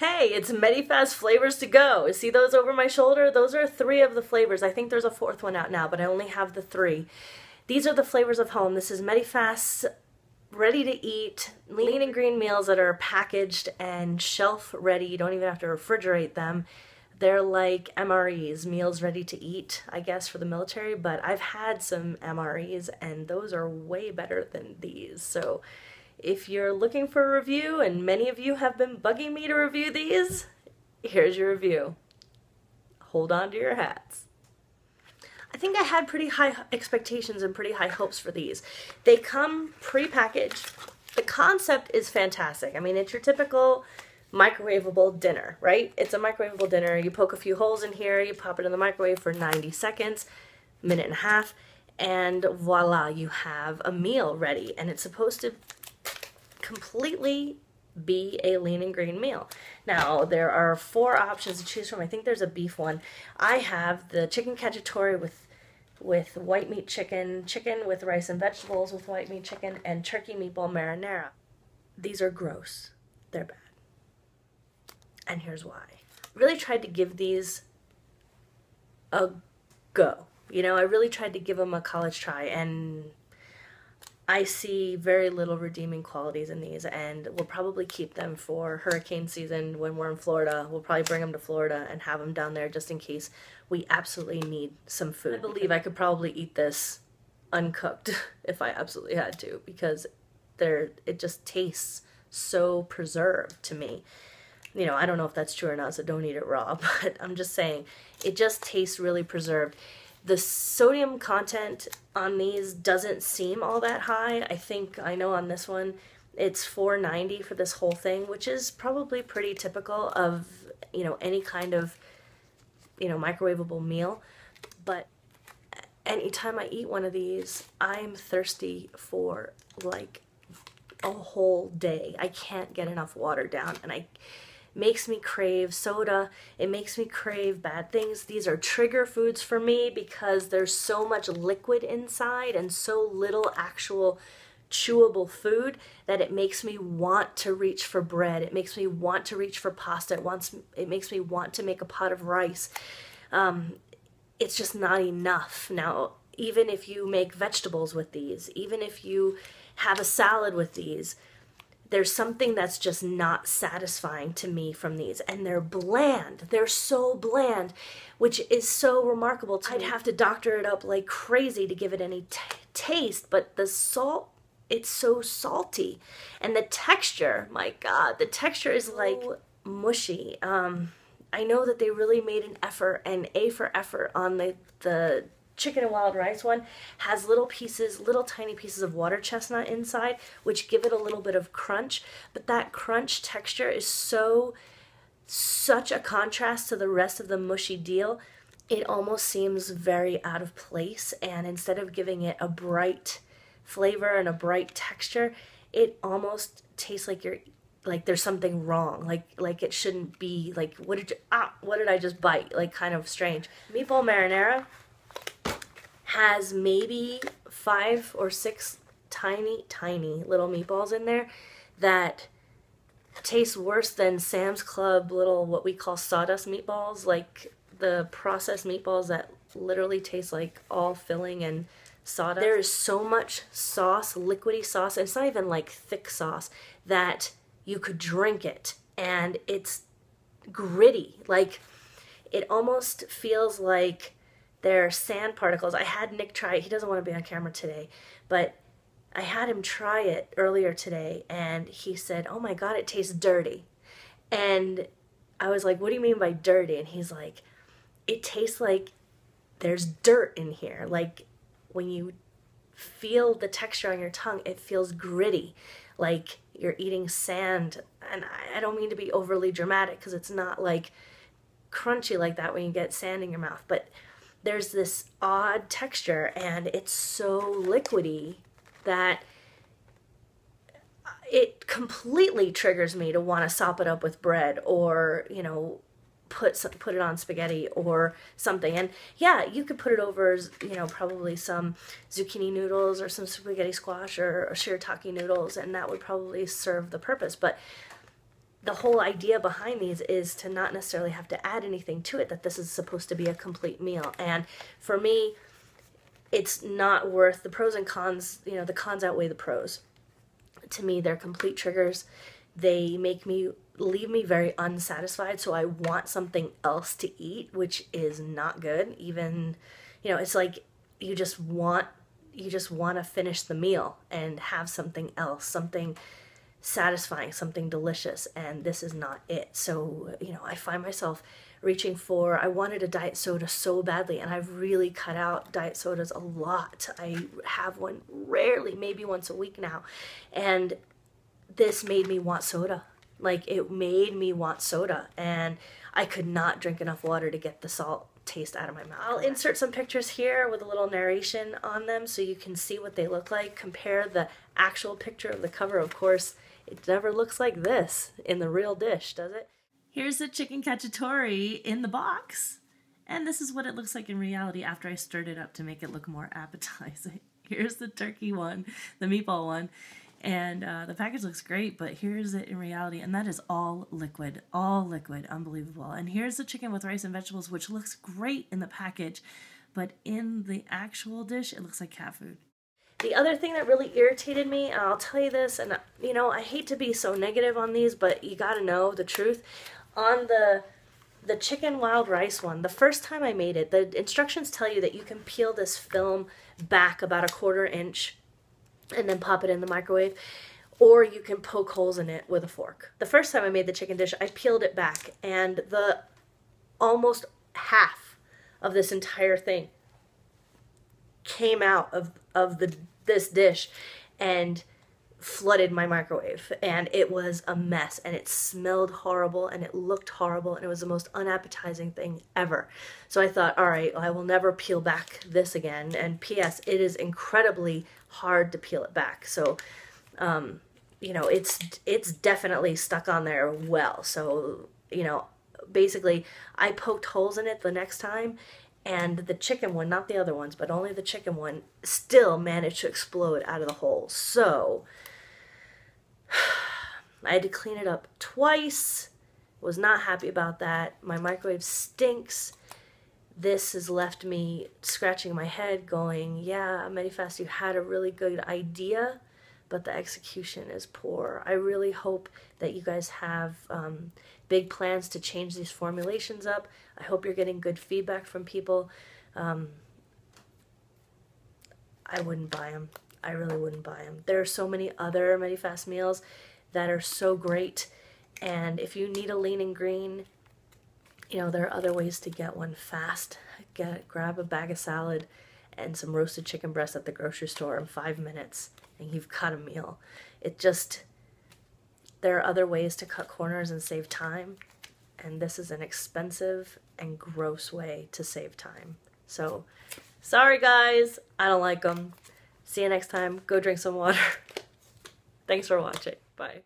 Hey, it's Medifast flavors to go. See those over my shoulder? Those are 3 of the flavors. I think there's a 4th one out now, but I only have the 3. These are the flavors of home. This is Medifast ready to eat, lean and green meals that are packaged and shelf ready. You don't even have to refrigerate them. They're like MREs, meals ready to eat, I guess, for the military, but I've had some MREs and those are way better than these. So if you're looking for a review, and many of you have been bugging me to review these, here's your review. Hold on to your hats. I think I had pretty high expectations and pretty high hopes for these. They come pre-packaged. The concept is fantastic. I mean, it's your typical microwavable dinner, right? It's a microwavable dinner. You poke a few holes in here, you pop it in the microwave for 90 seconds, minute and a half, and voila, you have a meal ready. And it's supposed to completely be a lean and green meal. Now, there are 4 options to choose from. I think there's a beef one. I have the chicken cacciatore with white meat chicken, chicken with rice and vegetables with white meat chicken, and turkey meatball marinara. These are gross. They're bad. And here's why. I really tried to give these a go. You know, I really tried to give them a college try, and I see very little redeeming qualities in these, and we'll probably keep them for hurricane season when we're in Florida. We'll probably bring them to Florida and have them down there just in case we absolutely need some food. I believe I could probably eat this uncooked if I absolutely had to, because it just tastes so preserved to me. You know, I don't know if that's true or not, so don't eat it raw, but I'm just saying, it just tastes really preserved. The sodium content on these doesn't seem all that high. I know on this one, it's 490 for this whole thing, which is probably pretty typical of, you know, any kind of, you know, microwavable meal. But anytime I eat one of these, I'm thirsty for like a whole day. I can't get enough water down, and makes me crave soda. It makes me crave bad things. These are trigger foods for me because there's so much liquid inside and so little actual chewable food that it makes me want to reach for bread. It makes me want to reach for pasta. It makes me want to make a pot of rice. It's just not enough. Now, even if you make vegetables with these, even if you have a salad with these, there's something that's just not satisfying to me from these. And they're bland. They're so bland, which is so remarkable to me. I'd have to doctor it up like crazy to give it any taste, but the salt, it's so salty. And the texture, my God, the texture is like mushy. I know that they really made an effort, and A for effort on the chicken and wild rice one has little tiny pieces of water chestnut inside, which give it a little bit of crunch, but that crunch texture is such a contrast to the rest of the mushy deal. It almost seems very out of place, and instead of giving it a bright flavor and a bright texture, it almost tastes like there's something wrong, like it shouldn't be. Like, what did I just bite? Like, kind of strange. Meatball marinara has maybe 5 or 6 tiny little meatballs in there that taste worse than Sam's Club little, what we call sawdust meatballs, like the processed meatballs that literally taste like all filling and sawdust. There is so much sauce, liquidy sauce, and it's not even like thick sauce, that you could drink it, and it's gritty. Like, it almost feels like they're sand particles. I had Nick try it. He doesn't want to be on camera today, but I had him try it earlier today, and he said, "Oh my God, it tastes dirty." And I was like, "What do you mean by dirty?" And he's like, "It tastes like there's dirt in here. Like, when you feel the texture on your tongue, it feels gritty, like you're eating sand." And I don't mean to be overly dramatic, because it's not like crunchy like that when you get sand in your mouth, but there's this odd texture, and it's so liquidy that it completely triggers me to want to sop it up with bread, or, you know, put it on spaghetti or something. And yeah, you could put it over, you know, probably some zucchini noodles or some spaghetti squash or shirataki noodles, and that would probably serve the purpose. But the whole idea behind these is to not necessarily have to add anything to it, that this is supposed to be a complete meal. And for me, it's not worth the pros and cons, you know, the cons outweigh the pros. To me, they're complete triggers. They leave me very unsatisfied, so I want something else to eat, which is not good. Even, you know, it's like you just want to finish the meal and have something else, something satisfying, something delicious, and this is not it. So, you know, I find myself reaching for, I wanted a diet soda so badly, and I've really cut out diet sodas a lot. I have one rarely, maybe once a week now, and this made me want soda. Like, it made me want soda, and I could not drink enough water to get the salt taste out of my mouth. I'll insert some pictures here with a little narration on them so you can see what they look like. Compare the actual picture of the cover. Of course, it never looks like this in the real dish, does it? Here's the chicken cacciatore in the box, and this is what it looks like in reality after I stirred it up to make it look more appetizing. Here's the turkey one, the meatball one. And the package looks great, but here's it in reality, and that is all liquid, unbelievable. And here's the chicken with rice and vegetables, which looks great in the package, but in the actual dish, it looks like cat food. The other thing that really irritated me, and I'll tell you this, and you know, I hate to be so negative on these, but you gotta know the truth. On the chicken wild rice one, the first time I made it, the instructions tell you that you can peel this film back about 1/4 inch and then pop it in the microwave, or you can poke holes in it with a fork. The first time I made the chicken dish, I peeled it back, and the almost half of this entire thing came out of this dish and flooded my microwave, and it was a mess, and it smelled horrible, and it looked horrible, and it was the most unappetizing thing ever. So I thought, all right, I will never peel back this again. And P.S., it is incredibly hard to peel it back. So, you know, it's definitely stuck on there well. So, you know, basically, I poked holes in it the next time, and the chicken one, not the other ones, but only the chicken one, still managed to explode out of the hole. So I had to clean it up twice. Was not happy about that. My microwave stinks. This has left me scratching my head going, yeah, Medifast, you had a really good idea, but the execution is poor. I really hope that you guys have big plans to change these formulations up. I hope you're getting good feedback from people. I wouldn't buy them. I really wouldn't buy them. There are so many other Medifast meals that are so great, and if you need a lean and green, you know, there are other ways to get one fast. Grab a bag of salad and some roasted chicken breast at the grocery store in 5 minutes, and you've got a meal. There are other ways to cut corners and save time, and this is an expensive and gross way to save time. So, sorry guys, I don't like them. See you next time. Go drink some water. Thanks for watching. Bye.